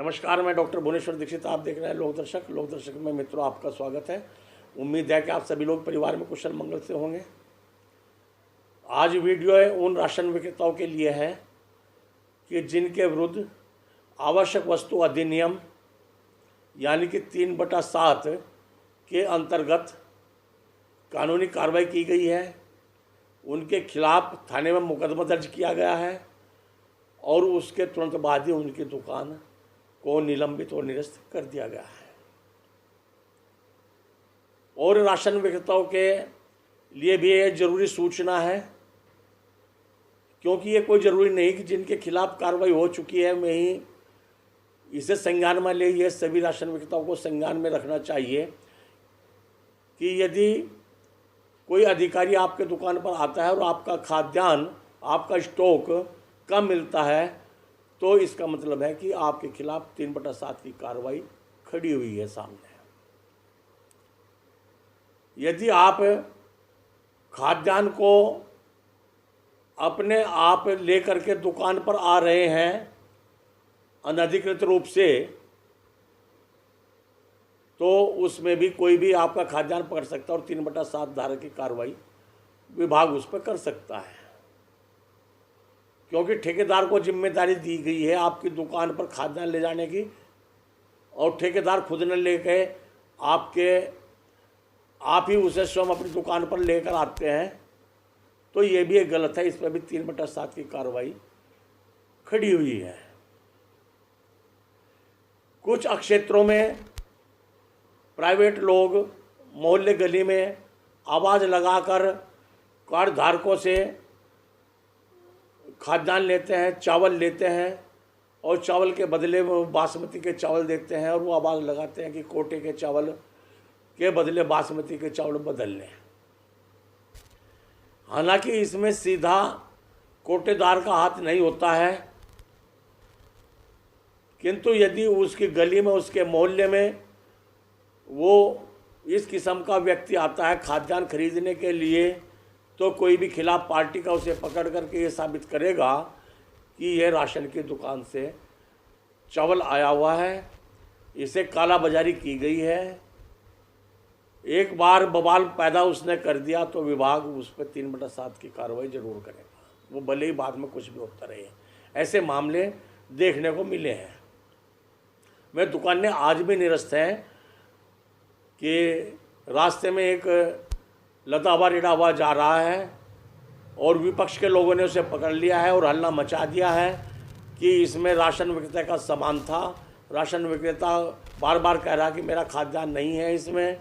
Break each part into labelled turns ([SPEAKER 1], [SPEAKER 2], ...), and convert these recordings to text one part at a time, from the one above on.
[SPEAKER 1] नमस्कार, मैं डॉक्टर भुवनेश्वर दीक्षित। आप देख रहे हैं लोकदर्शक में मित्रों आपका स्वागत है। उम्मीद है कि आप सभी लोग परिवार में कुशल मंगल से होंगे। आज वीडियो है उन राशन विक्रेताओं के लिए है कि जिनके विरुद्ध आवश्यक वस्तु अधिनियम यानी कि 3/7 के अंतर्गत कानूनी कार्रवाई की गई है। उनके खिलाफ थाने में मुकदमा दर्ज किया गया है और उसके तुरंत बाद ही उनकी दुकान को निलंबित और निरस्त कर दिया गया है। और राशन विक्रेताओं के लिए भी ये जरूरी सूचना है, क्योंकि ये कोई ज़रूरी नहीं कि जिनके खिलाफ कार्रवाई हो चुकी है में ही इसे संज्ञान में ले। ये सभी राशन विक्रेताओं को संज्ञान में रखना चाहिए कि यदि कोई अधिकारी आपके दुकान पर आता है और आपका खाद्यान्न, आपका स्टॉक कम मिलता है, तो इसका मतलब है कि आपके खिलाफ 3/7 की कार्रवाई खड़ी हुई है सामने। यदि आप खाद्यान्न को अपने आप लेकर के दुकान पर आ रहे हैं अनधिकृत रूप से, तो उसमें भी कोई भी आपका खाद्यान्न पकड़ सकता है और 3/7 धारा की कार्रवाई विभाग उस पर कर सकता है, क्योंकि ठेकेदार को जिम्मेदारी दी गई है आपकी दुकान पर खाद्यान्न ले जाने की, और ठेकेदार खुद न लेके आप ही उसे स्वयं अपनी दुकान पर लेकर आते हैं, तो ये भी एक गलत है। इस पर भी 3/7 की कार्रवाई खड़ी हुई है। कुछ क्षेत्रों में प्राइवेट लोग मोहल्ले गली में आवाज़ लगाकर कार्ड धारकों से खाद्यान्न लेते हैं, चावल लेते हैं, और चावल के बदले में बासमती के चावल देते हैं, और वो आवाज़ लगाते हैं कि कोटे के चावल के बदले बासमती के चावल बदल लें। हालांकि इसमें सीधा कोटेदार का हाथ नहीं होता है, किंतु यदि उसकी गली में, उसके मोहल्ले में वो इस किस्म का व्यक्ति आता है खाद्यान्न खरीदने के लिए, तो कोई भी खिलाफ पार्टी का उसे पकड़ करके ये साबित करेगा कि यह राशन की दुकान से चावल आया हुआ है, इसे काला बाजारी की गई है। एक बार बवाल पैदा उसने कर दिया तो विभाग उस पर 3/7 की कार्रवाई जरूर करेगा, वो भले ही बाद में कुछ भी होता रहे। ऐसे मामले देखने को मिले हैं। मैं दुकानें आज भी निरस्त हैं कि रास्ते में एक लदा हुआ रेड़ा हुआ जा रहा है और विपक्ष के लोगों ने उसे पकड़ लिया है और हल्ला मचा दिया है कि इसमें राशन विक्रेता का सामान था। राशन विक्रेता बार बार कह रहा कि मेरा खाद्यान्न नहीं है इसमें,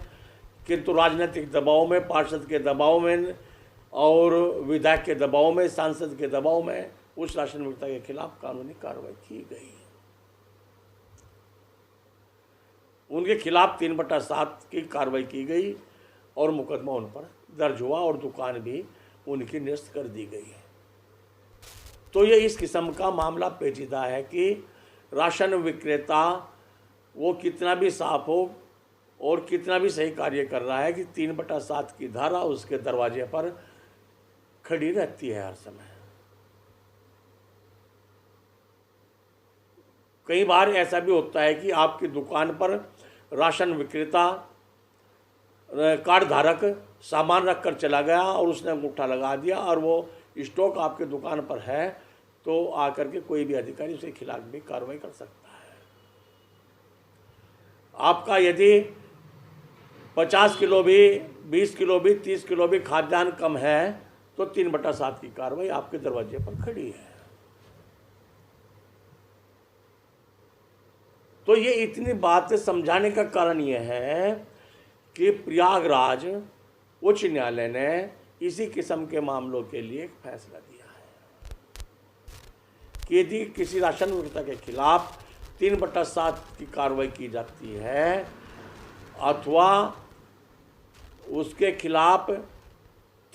[SPEAKER 1] किंतु राजनीतिक दबाव में, पार्षद के दबाव में और विधायक के दबाव में, सांसद के दबाव में उस राशन विक्रेता के खिलाफ कानूनी कार्रवाई की गई। उनके खिलाफ 3/7 की कार्रवाई की गई और मुकदमा उन पर दर्ज हुआ और दुकान भी उनकी निरस्त कर दी गई है। तो ये इस किस्म का मामला पेचीदा है कि राशन विक्रेता वो कितना भी साफ हो और कितना भी सही कार्य कर रहा है कि 3/7 की धारा उसके दरवाजे पर खड़ी रहती है हर समय। कई बार ऐसा भी होता है कि आपकी दुकान पर राशन विक्रेता कार्ड धारक सामान रख कर चला गया और उसने अंगूठा लगा दिया और वो स्टॉक आपकी दुकान पर है, तो आकर के कोई भी अधिकारी उसके खिलाफ भी कार्रवाई कर सकता है। आपका यदि 50 किलो भी, 20 किलो भी, 30 किलो भी खाद्यान्न कम है, तो 3/7 की कार्रवाई आपके दरवाजे पर खड़ी है। तो ये इतनी बात समझाने का कारण यह है कि प्रयागराज उच्च न्यायालय ने इसी किस्म के मामलों के लिए एक फैसला दिया है कि यदि किसी राशन विक्रेता के खिलाफ 3/7 की कार्रवाई की जाती है अथवा उसके खिलाफ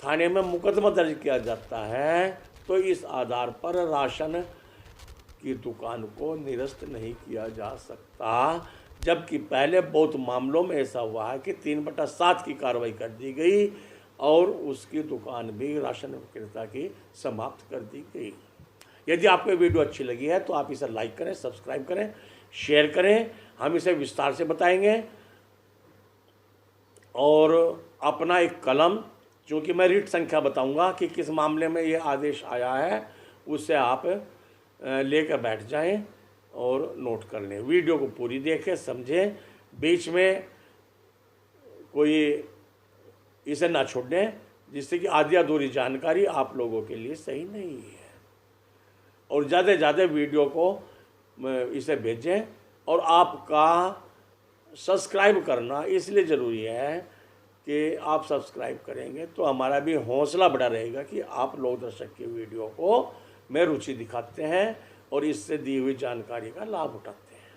[SPEAKER 1] थाने में मुकदमा दर्ज किया जाता है, तो इस आधार पर राशन की दुकान को निरस्त नहीं किया जा सकता। जबकि पहले बहुत मामलों में ऐसा हुआ है कि 3/7 की कार्रवाई कर दी गई और उसकी दुकान भी राशन विक्रेता की समाप्त कर दी गई। यदि आपको वीडियो अच्छी लगी है तो आप इसे लाइक करें, सब्सक्राइब करें, शेयर करें, हम इसे विस्तार से बताएंगे। और अपना एक कलम, क्योंकि मैं रीट संख्या बताऊंगा कि किस मामले में ये आदेश आया है, उससे आप लेकर बैठ जाएं और नोट कर लें। वीडियो को पूरी देखें, समझें, बीच में कोई इसे ना छोड़ दें, जिससे कि आधी अधूरी जानकारी आप लोगों के लिए सही नहीं है। और ज़्यादा से ज़्यादा वीडियो को इसे भेजें। और आपका सब्सक्राइब करना इसलिए ज़रूरी है कि आप सब्सक्राइब करेंगे तो हमारा भी हौसला बढ़ा रहेगा कि आप लोग दर्शक की वीडियो को में रुचि दिखाते हैं और इससे दी हुई जानकारी का लाभ उठाते हैं।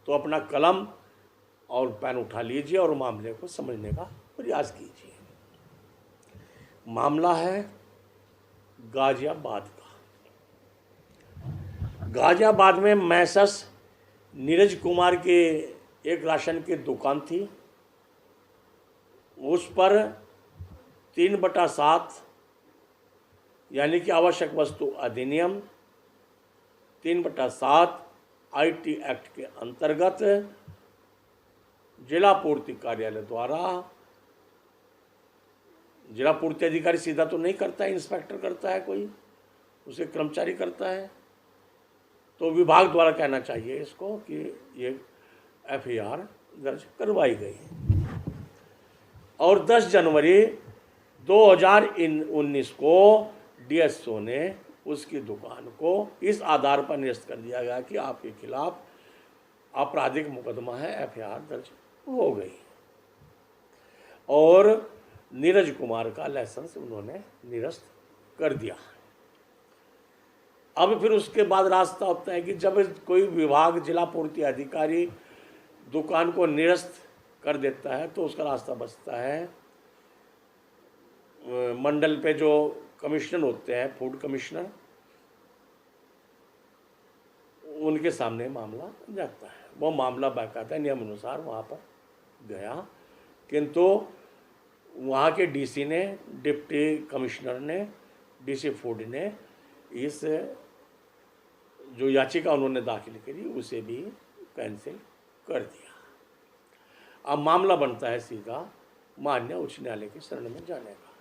[SPEAKER 1] तो अपना कलम और पेन उठा लीजिए और मामले को समझने का प्रयास कीजिए। मामला है गाजियाबाद का। गाजियाबाद में मैसस नीरज कुमार के एक राशन की दुकान थी। उस पर 3/7 यानी कि आवश्यक वस्तु अधिनियम 3/7 IT एक्ट के अंतर्गत जिला पूर्ति कार्यालय द्वारा, जिला पूर्ति अधिकारी सीधा तो नहीं करता है, इंस्पेक्टर करता है, कोई उसे कर्मचारी करता है, तो विभाग द्वारा कहना चाहिए इसको कि ये FIR दर्ज करवाई गई। और 10 जनवरी 2019 को DSO ने उसकी दुकान को इस आधार पर निरस्त कर दिया गया कि आपके खिलाफ आपराधिक मुकदमा है, FIR दर्ज हो गई। और नीरज कुमार का लाइसेंस उन्होंने निरस्त कर दिया। अब फिर उसके बाद रास्ता होता है कि जब कोई विभाग, जिला पूर्ति अधिकारी दुकान को निरस्त कर देता है तो उसका रास्ता बचता है मंडल पे जो कमिश्नर होते हैं, फूड कमिश्नर, उनके सामने मामला जाता है। वो मामला बाकायदा नियम अनुसार वहाँ पर गया, किंतु वहाँ के DC ने, डिप्टी कमिश्नर ने, DC फूड ने इस जो याचिका उन्होंने दाखिल करी उसे भी कैंसिल कर दिया। अब मामला बनता है सीधा माननीय उच्च न्यायालय की शरण में जाने का।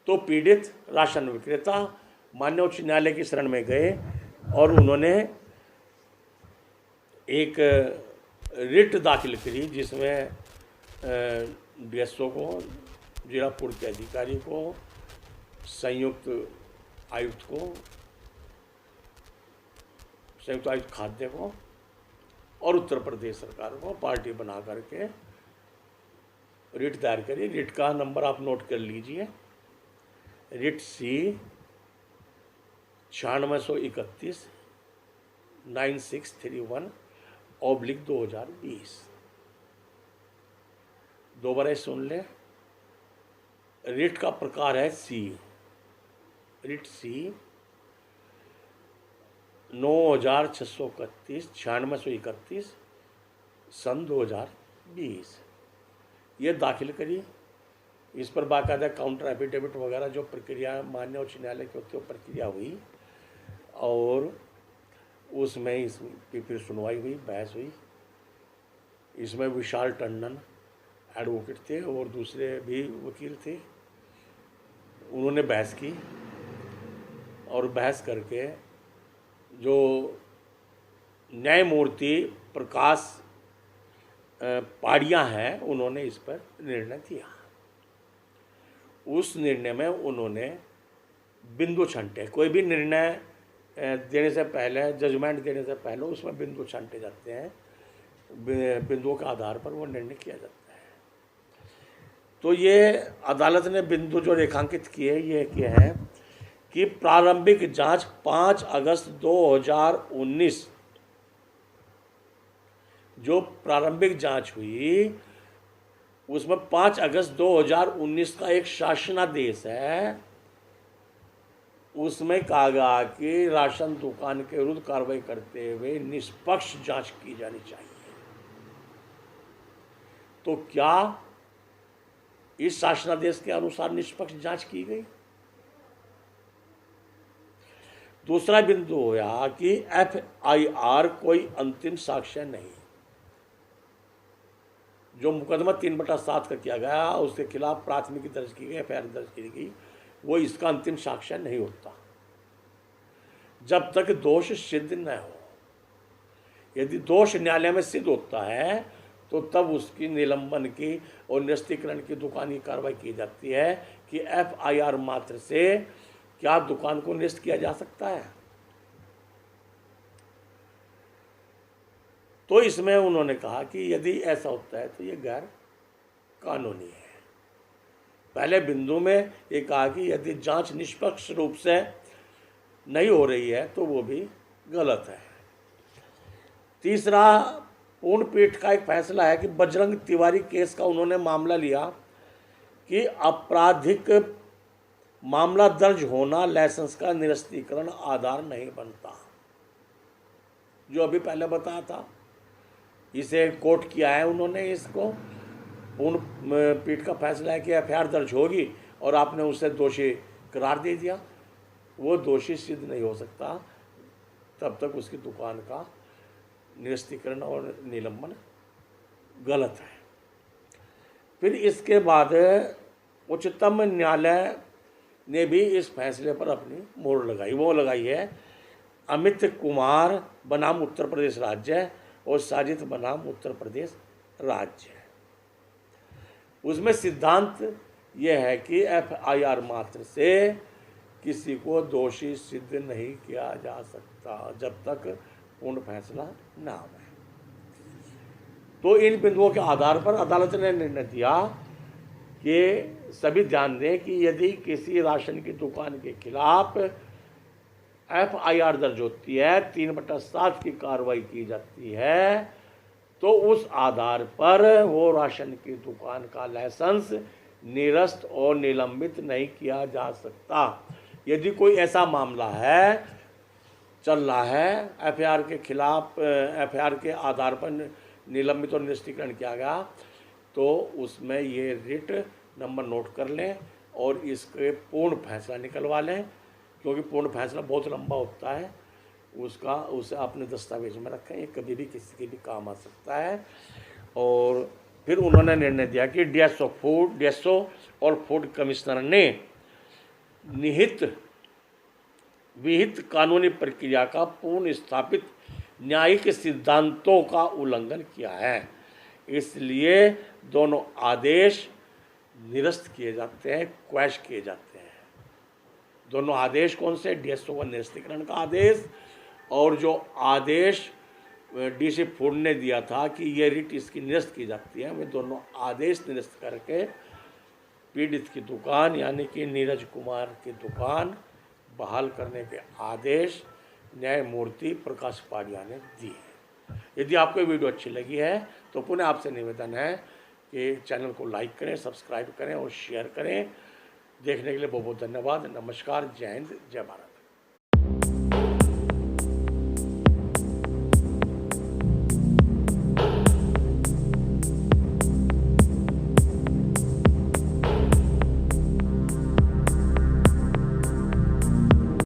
[SPEAKER 1] तो पीड़ित राशन विक्रेता माननीय उच्च न्यायालय की शरण में गए और उन्होंने एक रिट दाखिल करी, जिसमें DSO को, जिला पूर्ति अधिकारी को, संयुक्त आयुक्त को, संयुक्त आयुक्त खाद्य को और उत्तर प्रदेश सरकार को पार्टी बना करके रिट दायर करी। रिट का नंबर आप नोट कर लीजिए, रिट C 9631 9631/2020। दोबारा सुन ले, रिट का प्रकार है C, रिट C 9631 9631/2020 ये दाखिल करी। इस पर बाकायदा काउंटर एफिडेविट वगैरह जो प्रक्रिया माननीय उच्च न्यायालय की होती है प्रक्रिया हुई और उसमें इसकी फिर सुनवाई हुई, बहस हुई। इसमें विशाल टंडन एडवोकेट थे और दूसरे भी वकील थे। उन्होंने बहस की और बहस करके जो न्यायमूर्ति प्रकाश पाड़िया हैं, उन्होंने इस पर निर्णय दिया। उस निर्णय में उन्होंने बिंदु छंटे, कोई भी निर्णय देने से पहले, जजमेंट देने से पहले उसमें बिंदु छंटे जाते हैं, बिंदुओं के आधार पर वो निर्णय किया जाता है। तो ये अदालत ने बिंदु जो रेखांकित किए ये किए हैं कि प्रारंभिक जांच 5 अगस्त 2019, जो प्रारंभिक जांच हुई उसमें 5 अगस्त 2019 का एक शासनादेश है। उसमें कहा गया कि राशन दुकान के विरुद्ध कार्रवाई करते हुए निष्पक्ष जांच की जानी चाहिए। तो क्या इस शासनादेश के अनुसार निष्पक्ष जांच की गई? दूसरा बिंदु होया कि FIR कोई अंतिम साक्ष्य नहीं। जो मुकदमा 3/7 का किया गया, उसके खिलाफ प्राथमिकी दर्ज की गई, FIR दर्ज की गई, वो इसका अंतिम साक्ष्य नहीं होता जब तक दोष सिद्ध न हो। यदि दोष न्यायालय में सिद्ध होता है तो तब उसकी निलंबन की और निरस्तीकरण की दुकान की कार्रवाई की जाती है कि FIR मात्र से क्या दुकान को निरस्त किया जा सकता है। तो इसमें उन्होंने कहा कि यदि ऐसा होता है तो ये गैर कानूनी है। पहले बिंदु में ये कहा कि यदि जांच निष्पक्ष रूप से नहीं हो रही है तो वो भी गलत है। तीसरा, पूर्ण पीठ का एक फैसला है कि बजरंग तिवारी केस का उन्होंने मामला लिया कि आपराधिक मामला दर्ज होना लाइसेंस का निरस्तीकरण आधार नहीं बनता। जो अभी पहले बताया था, इसे कोर्ट किया है उन्होंने, इसको पूर्ण पीठ का फैसला है कि FIR दर्ज होगी और आपने उसे दोषी करार दे दिया, वो दोषी सिद्ध नहीं हो सकता तब तक उसकी दुकान का निरस्तीकरण और निलंबन गलत है। फिर इसके बाद उच्चतम न्यायालय ने भी इस फैसले पर अपनी मोहर लगाई। वो लगाई है अमित कुमार बनाम उत्तर प्रदेश राज्य और साजिद बनाम उत्तर प्रदेश राज्य। उसमें सिद्धांत यह है कि FIR मात्र से किसी को दोषी सिद्ध नहीं किया जा सकता जब तक पूर्ण फैसला न आए। तो इन बिंदुओं के आधार पर अदालत ने निर्णय दिया कि सभी ध्यान दें कि यदि किसी राशन की दुकान के खिलाफ FIR दर्ज होती है, 3/7 की कार्रवाई की जाती है, तो उस आधार पर वो राशन की दुकान का लाइसेंस निरस्त और निलंबित नहीं किया जा सकता। यदि कोई ऐसा मामला है चल रहा है, FIR के खिलाफ FIR के आधार पर निलंबित और निरस्तीकरण किया गया, तो उसमें ये रिट नंबर नोट कर लें और इसके पूर्ण फैसला निकलवा लें, क्योंकि पूर्ण फैसला बहुत लंबा होता है, उसे अपने दस्तावेज में रखें, ये कभी भी किसी के भी काम आ सकता है। और फिर उन्होंने निर्णय दिया कि DSO और फूड कमिश्नर ने विहित कानूनी प्रक्रिया का पूर्ण स्थापित न्यायिक सिद्धांतों का उल्लंघन किया है, इसलिए दोनों आदेश निरस्त किए जाते हैं, क्वैश किए जाते हैं। दोनों आदेश कौन से? DSO का निरस्तीकरण का आदेश और जो आदेश DC फूड ने दिया था कि ये रिट इसकी निरस्त की जाती है, वे दोनों आदेश निरस्त करके पीड़ित की दुकान यानी कि नीरज कुमार की दुकान बहाल करने के आदेश न्यायमूर्ति प्रकाश पाड़िया ने दिए। यदि आपको वीडियो अच्छी लगी है तो पुनः आपसे निवेदन है कि चैनल को लाइक करें, सब्सक्राइब करें और शेयर करें। देखने के लिए बहुत बहुत धन्यवाद। नमस्कार, जय हिंद, जय भारत।